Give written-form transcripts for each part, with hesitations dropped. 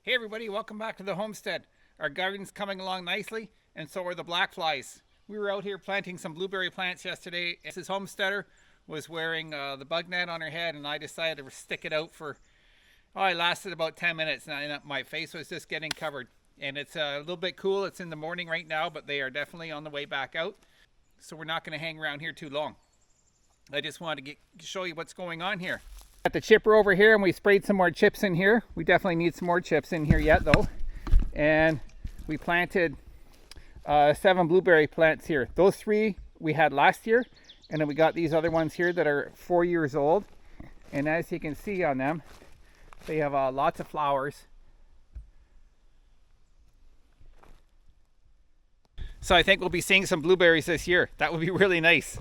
Hey everybody, welcome back to the homestead. Our garden's coming along nicely, and so are the black flies. We were out here planting some blueberry plants yesterday. Mrs. Homesteader was wearing the bug net on her head, and I decided to stick it out for, I lasted about 10 minutes, and my face was just getting covered. And it's a little bit cool. It's in the morning right now, but they are definitely on the way back out. So we're not going to hang around here too long. I just wanted to show you what's going on here. Got the chipper over here, and we sprayed some more chips in here. We definitely need some more chips in here yet though. And we planted 7 blueberry plants here. Those 3 we had last year, and then we got these other ones here that are 4 years old. And as you can see on them, they have lots of flowers. So I think we'll be seeing some blueberries this year. That would be really nice.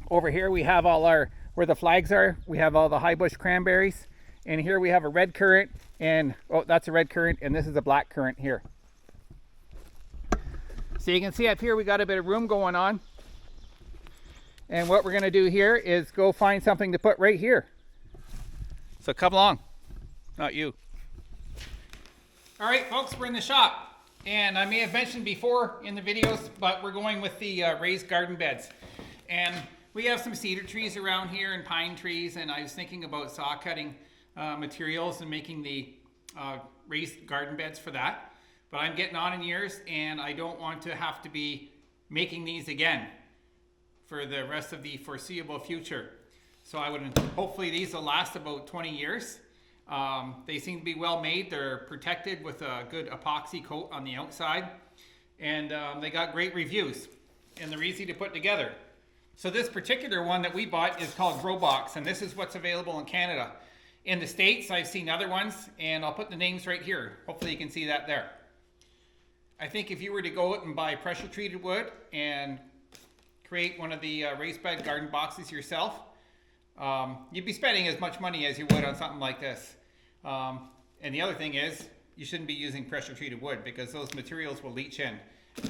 Over here we have all our, where the flags are, we have all the high bush cranberries. And here we have a red currant, and oh, that's a red currant, and this is a black currant here. So you can see up here we got a bit of room going on. And what we're going to do here is go find something to put right here. So come along. Not you. All right, folks, we're in the shop. And I may have mentioned before in the videos, but we're going with the raised garden beds. And we have some cedar trees around here and pine trees, and I was thinking about saw cutting materials and making the raised garden beds for that. But I'm getting on in years, and I don't want to have to be making these again for the rest of the foreseeable future. So I would, hopefully these will last about 20 years. They seem to be well made. They're protected with a good epoxy coat on the outside, and they got great reviews, and they're easy to put together. So this particular one that we bought is called Grow Box, and this is what's available in Canada. In the States, I've seen other ones, and I'll put the names right here. Hopefully you can see that there. I think if you were to go out and buy pressure treated wood and create one of the raised bed garden boxes yourself, you'd be spending as much money as you would on something like this. And the other thing is, you shouldn't be using pressure treated wood because those materials will leach in.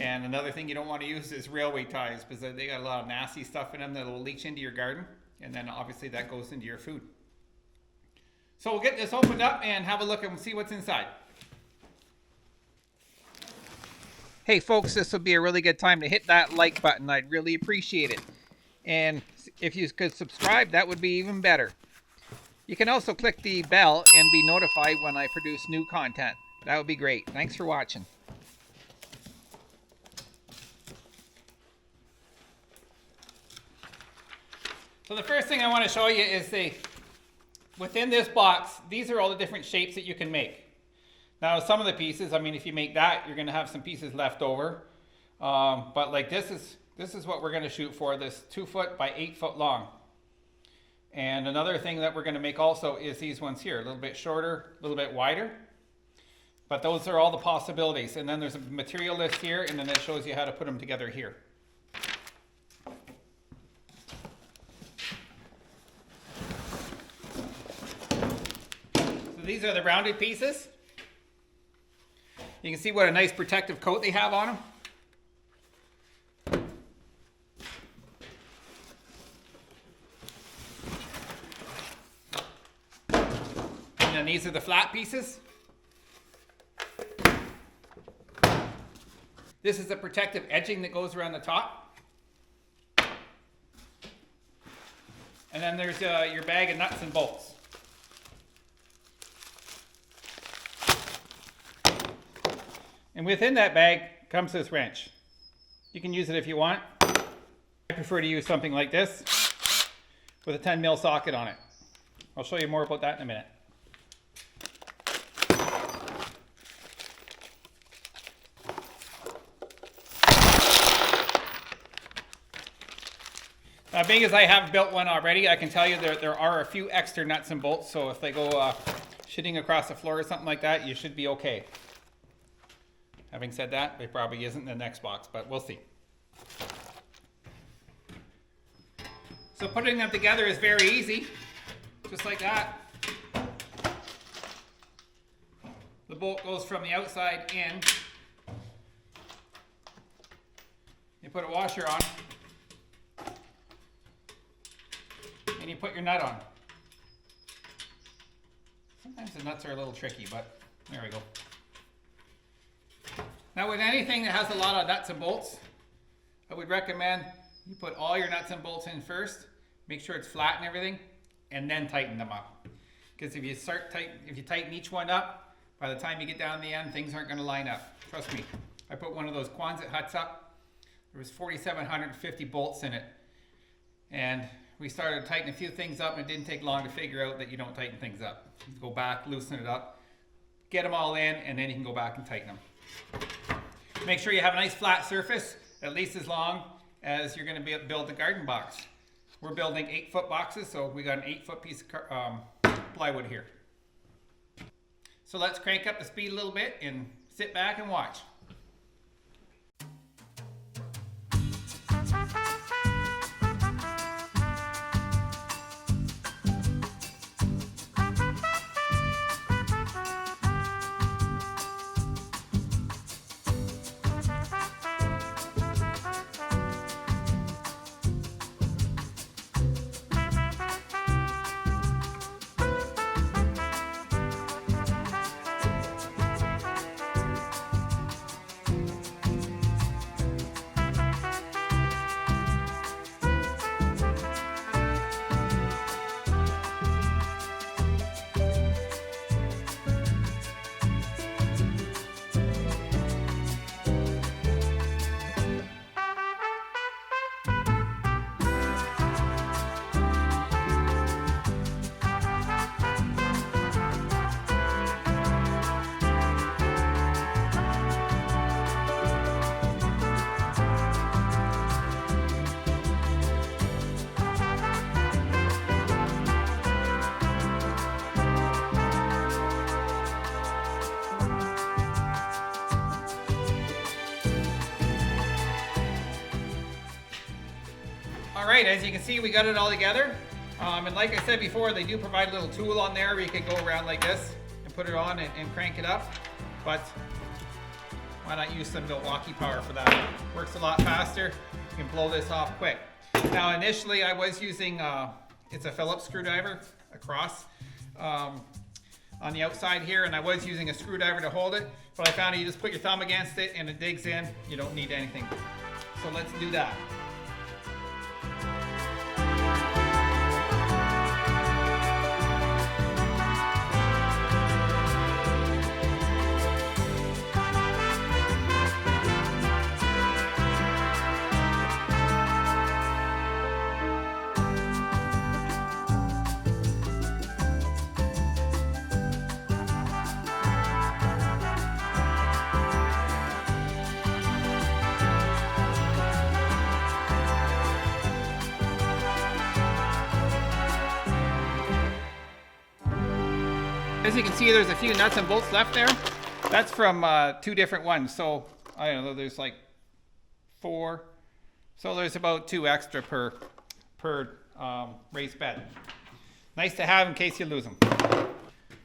And another thing you don't want to use is railway ties, because they got a lot of nasty stuff in them that will leach into your garden, and then obviously that goes into your food. So we'll get this opened up and have a look and see what's inside. Hey folks, this would be a really good time to hit that like button. I'd really appreciate it. And if you could subscribe, that would be even better. You can also click the bell and be notified when I produce new content. That would be great. Thanks for watching. So the first thing I want to show you is within this box, these are all the different shapes that you can make. Now some of the pieces, I mean, if you make that, you're going to have some pieces left over. But like this is what we're going to shoot for, this 2 foot by 8 foot long. And another thing that we're going to make also is these ones here, a little bit shorter, a little bit wider. But those are all the possibilities. And then there's a material list here, and then it shows you how to put them together here. These are the rounded pieces. You can see what a nice protective coat they have on them. And then these are the flat pieces. This is the protective edging that goes around the top. And then there's your bag of nuts and bolts. And within that bag comes this wrench. You can use it if you want. I prefer to use something like this with a 10 mil socket on it. I'll show you more about that in a minute. Being as I have built one already, I can tell you there are a few extra nuts and bolts, so if they go shitting across the floor or something like that, you should be okay. Having said that, there probably isn't in the next box, but we'll see. So putting them together is very easy, just like that. The bolt goes from the outside in. You put a washer on, and you put your nut on. Sometimes the nuts are a little tricky, but there we go. Now with anything that has a lot of nuts and bolts, I would recommend you put all your nuts and bolts in first, make sure it's flat and everything, and then tighten them up. Because if you tighten each one up, by the time you get down to the end, things aren't going to line up. Trust me. I put one of those Quonset huts up. There was 4,750 bolts in it. And we started tightening a few things up, and it didn't take long to figure out that you don't tighten things up. You go back, loosen it up, get them all in, and then you can go back and tighten them. Make sure you have a nice flat surface, at least as long as you're going to build the garden box. We're building 8-foot boxes, so we got an 8-foot piece of plywood here. So let's crank up the speed a little bit and sit back and watch. Alright, as you can see, we got it all together. And like I said before, they do provide a little tool on there where you can go around like this and put it on and crank it up. But why not use some Milwaukee power for that? Works a lot faster. You can blow this off quick. Now initially I was using, it's a Phillips screwdriver across on the outside here, and I was using a screwdriver to hold it, but I found you just put your thumb against it and it digs in. You don't need anything. So let's do that. As you can see, there's a few nuts and bolts left there. That's from 2 different ones. So I don't know, there's like 4. So there's about 2 extra per raised bed. Nice to have in case you lose them.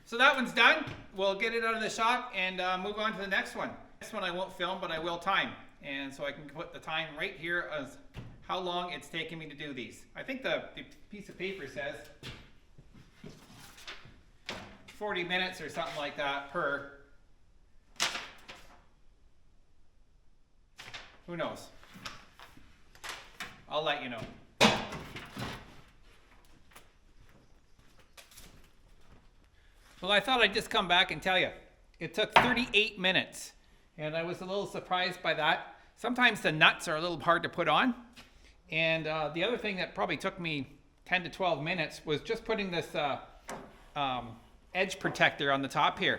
So that one's done. We'll get it out of the shop and move on to the next one. Next one I won't film, but I will time. And so I can put the time right here as how long it's taken me to do these. I think the piece of paper says 40 minutes or something like that per. Who knows? I'll let you know. Well, I thought I'd just come back and tell you. It took 38 minutes, and I was a little surprised by that. Sometimes the nuts are a little hard to put on. And the other thing that probably took me 10 to 12 minutes was just putting this edge protector on the top here.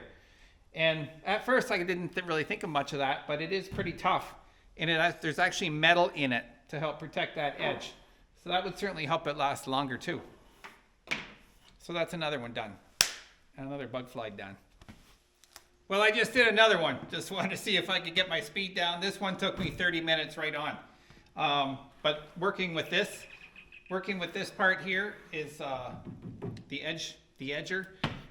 And at first I didn't really think of much of that, but it is pretty tough. And there's actually metal in it to help protect that edge. So that would certainly help it last longer too. So that's another one done. Another bug fly done. Well, I just did another one. Just wanted to see if I could get my speed down. This one took me 30 minutes right on. But working with this part here is the edger.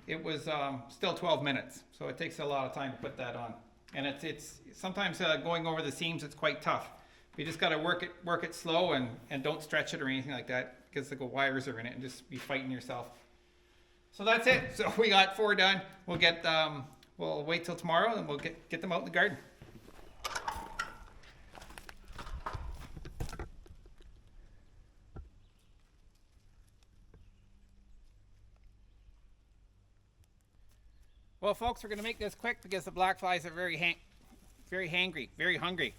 It was still 12 minutes, so it takes a lot of time to put that on. And it's sometimes going over the seams, it's quite tough. You just got to work it slow and don't stretch it or anything like that, because the wires are in it and just be fighting yourself. So that's it. So we got 4 done. We'll get we'll wait till tomorrow and we'll get them out in the garden. Well, folks, we're going to make this quick because the black flies are very hangry, very hungry.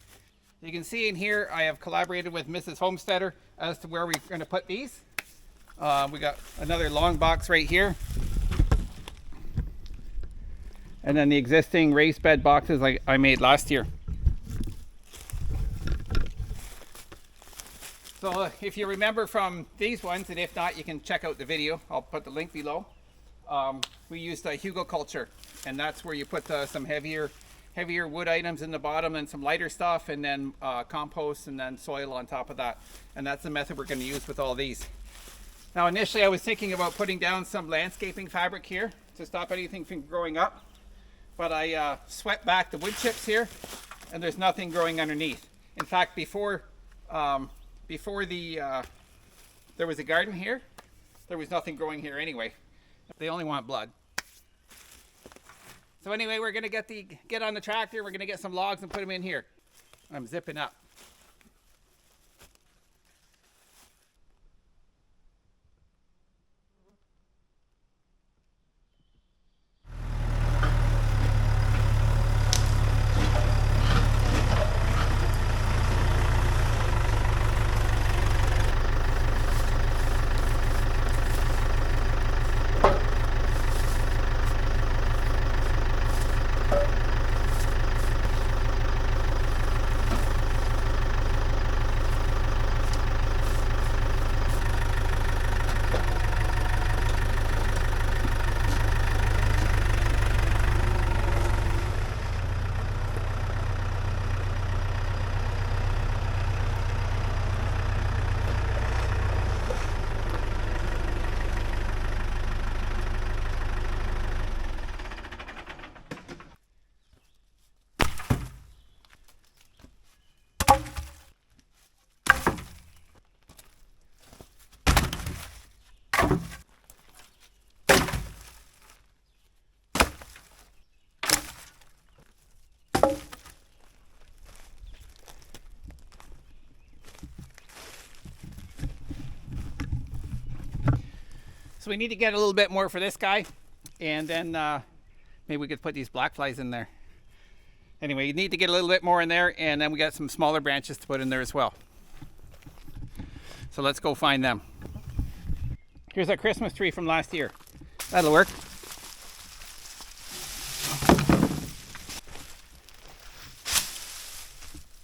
You can see in here I have collaborated with Mrs. Homesteader as to where we're going to put these. We got another long box right here. And then the existing raised bed boxes like I made last year. So if you remember from these ones, and if not, you can check out the video. I'll put the link below. We used hugelkulture, and that's where you put some heavier wood items in the bottom and some lighter stuff, and then compost and then soil on top of that. And that's the method we're going to use with all these. Now initially I was thinking about putting down some landscaping fabric here to stop anything from growing up, but I swept back the wood chips here and there's nothing growing underneath. In fact, before there was a garden here, there was nothing growing here anyway. They only want blood. So anyway, we're going to get on the tractor, we're going to get some logs and put them in here. I'm zipping up. So we need to get a little bit more for this guy, and then maybe we could put these black flies in there. Anyway, you need to get a little bit more in there, and then we got some smaller branches to put in there as well. So let's go find them. Here's our Christmas tree from last year. That'll work.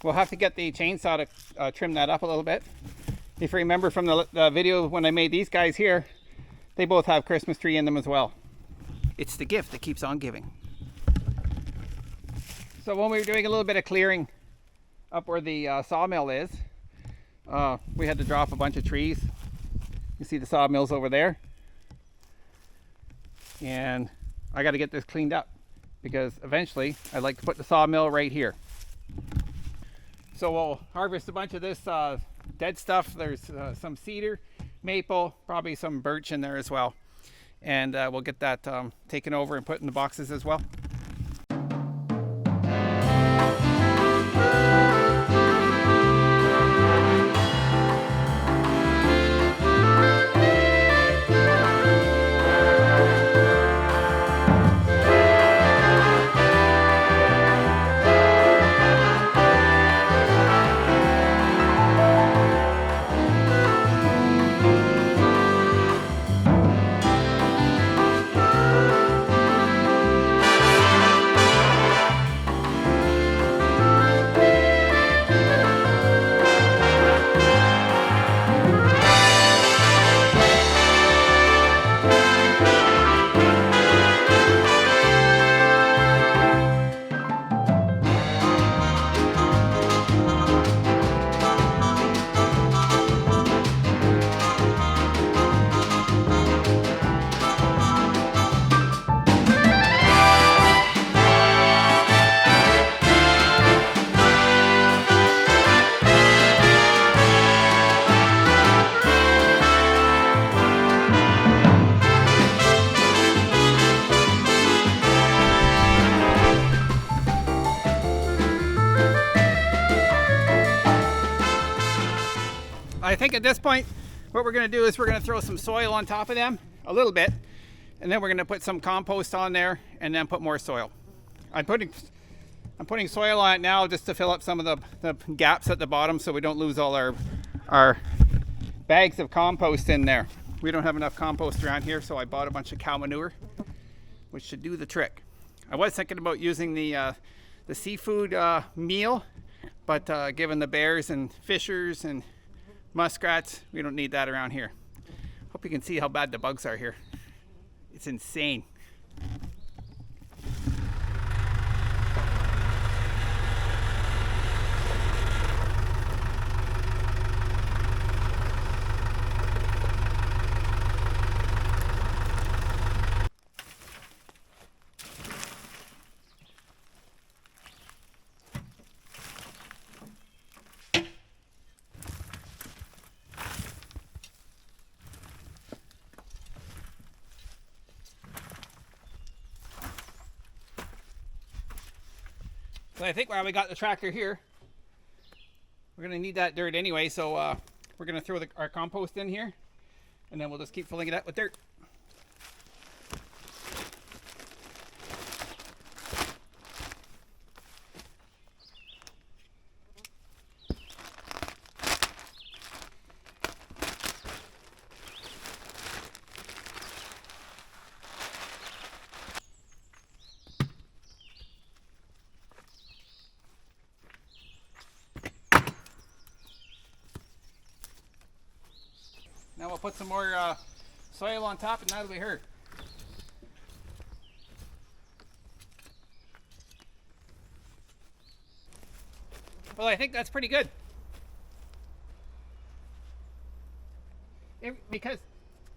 We'll have to get the chainsaw to trim that up a little bit. If you remember from the video when I made these guys here, they both have Christmas tree in them as well. It's the gift that keeps on giving. So when we were doing a little bit of clearing up where the sawmill is, we had to drop a bunch of trees. You see the sawmills over there. And I got to get this cleaned up because eventually I'd like to put the sawmill right here. So we'll harvest a bunch of this dead stuff. There's some cedar, maple, probably some birch in there as well. And we'll get that taken over and put in the boxes as well. at this point, what we're going to do is we're going to throw some soil on top of them, a little bit, and then we're going to put some compost on there and then put more soil. I'm putting soil on it now just to fill up some of the gaps at the bottom so we don't lose all our bags of compost in there. We don't have enough compost around here, so I bought a bunch of cow manure, which should do the trick. I was thinking about using the seafood meal, but given the bears and fishers and muskrats, we don't need that around here. Hope you can see how bad the bugs are here. It's insane. So I think while we got the tractor here, we're going to need that dirt anyway, so we're going to throw our compost in here, and then we'll just keep filling it up with dirt. Now we'll put some more soil on top and that'll be her. Well, I think that's pretty good. Because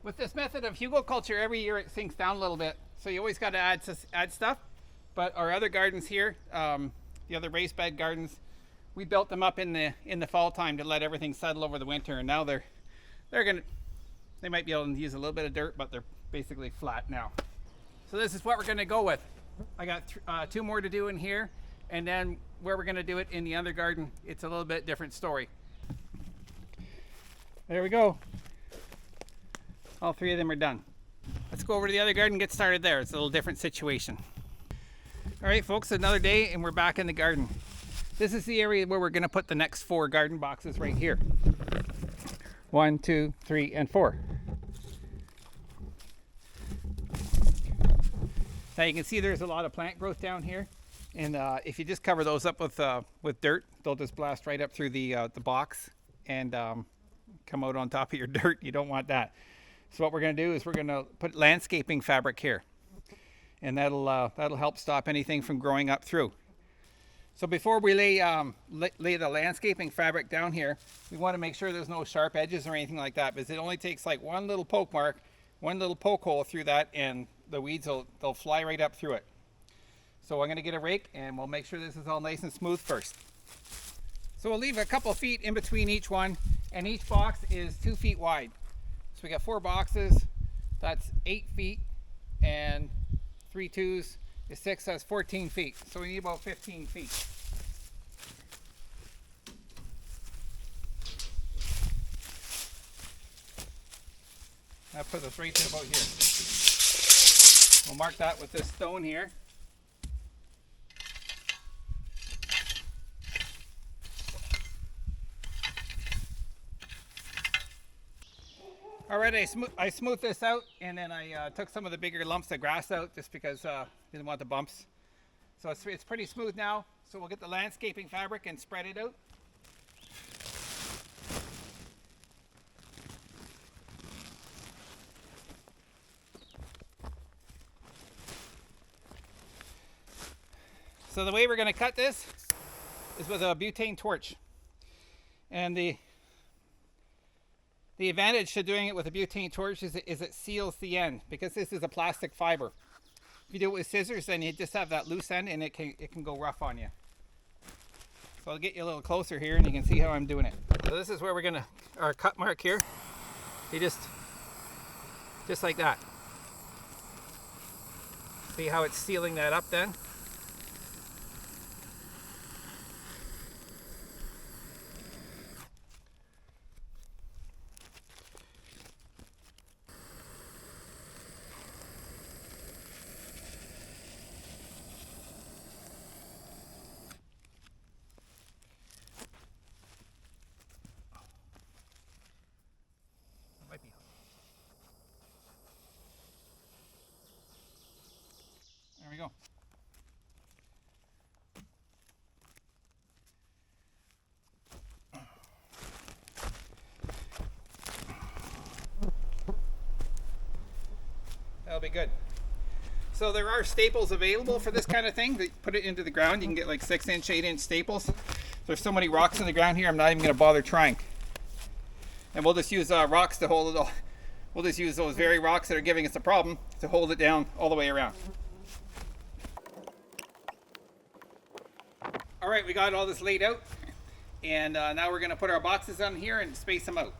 with this method of hugelkulture, every year it sinks down a little bit. So you always got to add stuff. But our other gardens here, the other raised bed gardens, we built them up in the fall time to let everything settle over the winter, and now they might be able to use a little bit of dirt, but they're basically flat now. So this is what we're going to go with. I got 2 more to do in here, and then where we're going to do it in the other garden, it's a little bit different story. There we go. All 3 of them are done. Let's go over to the other garden and get started there. It's a little different situation. All right, folks, another day and we're back in the garden. This is the area where we're going to put the next 4 garden boxes right here. 1, 2, 3, and 4. Now you can see there's a lot of plant growth down here, and if you just cover those up with dirt, they'll just blast right up through the box and come out on top of your dirt. You don't want that. So what we're going to do is we're going to put landscaping fabric here, and that'll help stop anything from growing up through. So before we lay the landscaping fabric down here, we want to make sure there's no sharp edges or anything like that, because it only takes like one little poke mark, one little poke hole through that, and the weeds they'll fly right up through it. So I'm going to get a rake and we'll make sure this is all nice and smooth first. So we'll leave a couple feet in between each one, and each box is 2 feet wide. So we got 4 boxes, that's 8 feet, and 3 2s is 6, that's 14 feet. So we need about 15 feet. That puts us right to about here. We'll mark that with this stone here. Alright, I smoothed this out, and then I took some of the bigger lumps of grass out just because I didn't want the bumps. So it's pretty smooth now. So we'll get the landscaping fabric and spread it out. So the way we're going to cut this is with a butane torch. And the advantage to doing it with a butane torch is it seals the end, because this is a plastic fiber. If you do it with scissors, then you just have that loose end and it can go rough on you. So I'll get you a little closer here and you can see how I'm doing it. So this is where we're going to, our cut mark here. You just like that. See how it's sealing that up then? go. That'll be good. So there are staples available for this kind of thing. They put it into the ground. You can get like 6-inch, 8-inch staples. There's so many rocks in the ground here, I'm not even going to bother trying. And we'll just use rocks to hold it all. We'll just use those very rocks that are giving us a problem to hold it down all the way around. All right, we got all this laid out. And now we're going to put our boxes on here and space them out.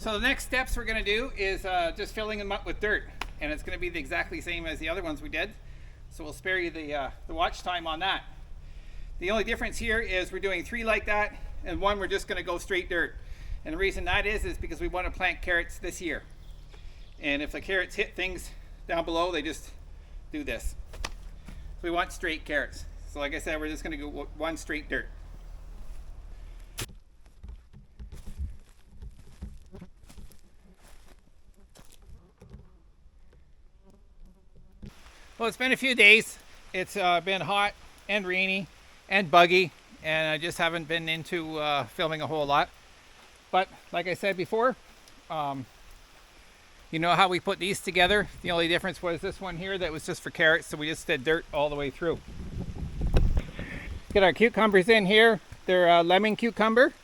So the next steps we're going to do is just filling them up with dirt, and it's going to be the exactly same as the other ones we did. So we'll spare you the watch time on that. The only difference here is we're doing 3 like that, and 1 we're just going to go straight dirt. And the reason that is because we want to plant carrots this year. And if the carrots hit things down below, they just do this. So we want straight carrots. So like I said, we're just going to go 1 straight dirt. Well, it's been a few days. It's been hot and rainy and buggy, and I just haven't been into filming a whole lot. But like I said before, you know how we put these together. The only difference was this one here that was just for carrots, so we just did dirt all the way through. Get our cucumbers in here. They're lemon cucumber.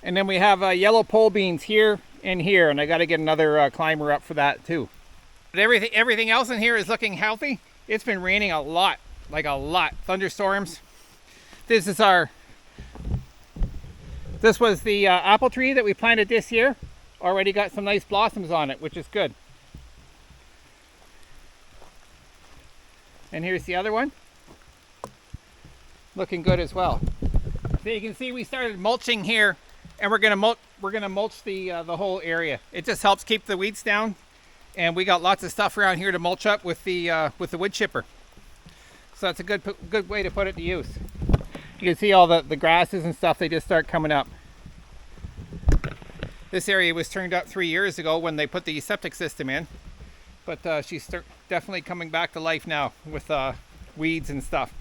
And then we have yellow pole beans here and here, and I got to get another climber up for that too. But everything else in here is looking healthy. It's been raining a lot, like a lot. Thunderstorms. This was the apple tree that we planted this year. Already got some nice blossoms on it, which is good. And here's the other one. Looking good as well. So you can see we started mulching here, and we're gonna mulch the whole area. It just helps keep the weeds down. And we got lots of stuff around here to mulch up with the wood chipper. So that's a good way to put it to use. You can see all the grasses and stuff, they just start coming up. This area was turned up 3 years ago when they put the septic system in. But she's definitely coming back to life now with weeds and stuff.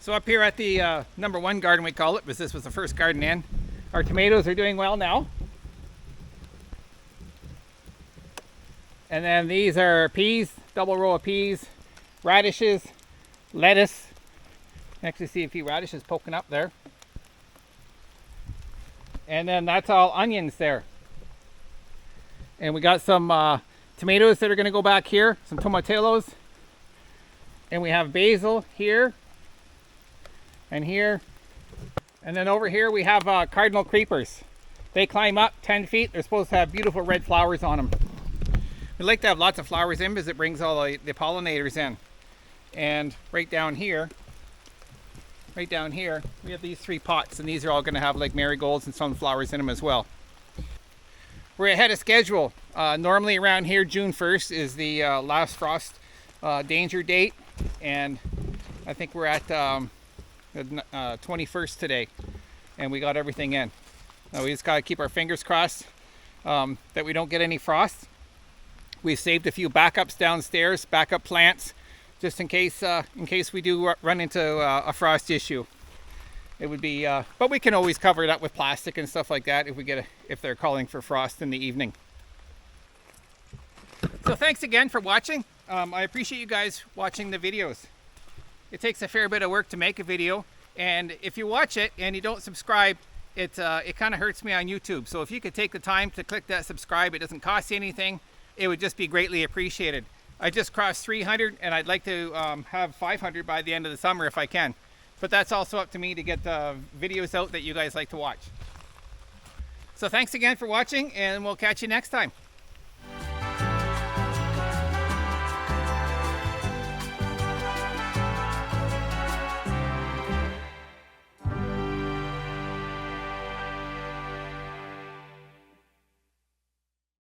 So up here at the #1 garden, we call it, because this was the first garden in. Our tomatoes are doing well now. And then these are peas, double row of peas, radishes, lettuce. You can actually see a few radishes poking up there. And then that's all onions there. And we got some tomatoes that are going to go back here, some tomatillos. And we have basil here and here. And then over here we have cardinal creepers. They climb up 10 feet. They're supposed to have beautiful red flowers on them. We like to have lots of flowers in because it brings all the pollinators in. And right down here, we have these 3 pots, and these are all going to have like marigolds and sunflowers in them as well. We're ahead of schedule. Normally around here, June 1st is the last frost danger date, and I think we're at the 21st today, and we got everything in. Now we just got to keep our fingers crossed that we don't get any frost. We've saved a few backups downstairs, backup plants, just in case we do run into a frost issue. It would be, but we can always cover it up with plastic and stuff like that if they're calling for frost in the evening. So thanks again for watching. I appreciate you guys watching the videos. It takes a fair bit of work to make a video, and if you watch it and you don't subscribe, it kind of hurts me on YouTube. So if you could take the time to click that subscribe, it doesn't cost you anything. It would just be greatly appreciated. I just crossed 300, and I'd like to have 500 by the end of the summer if I can. But that's also up to me to get the videos out that you guys like to watch. So thanks again for watching, and we'll catch you next time.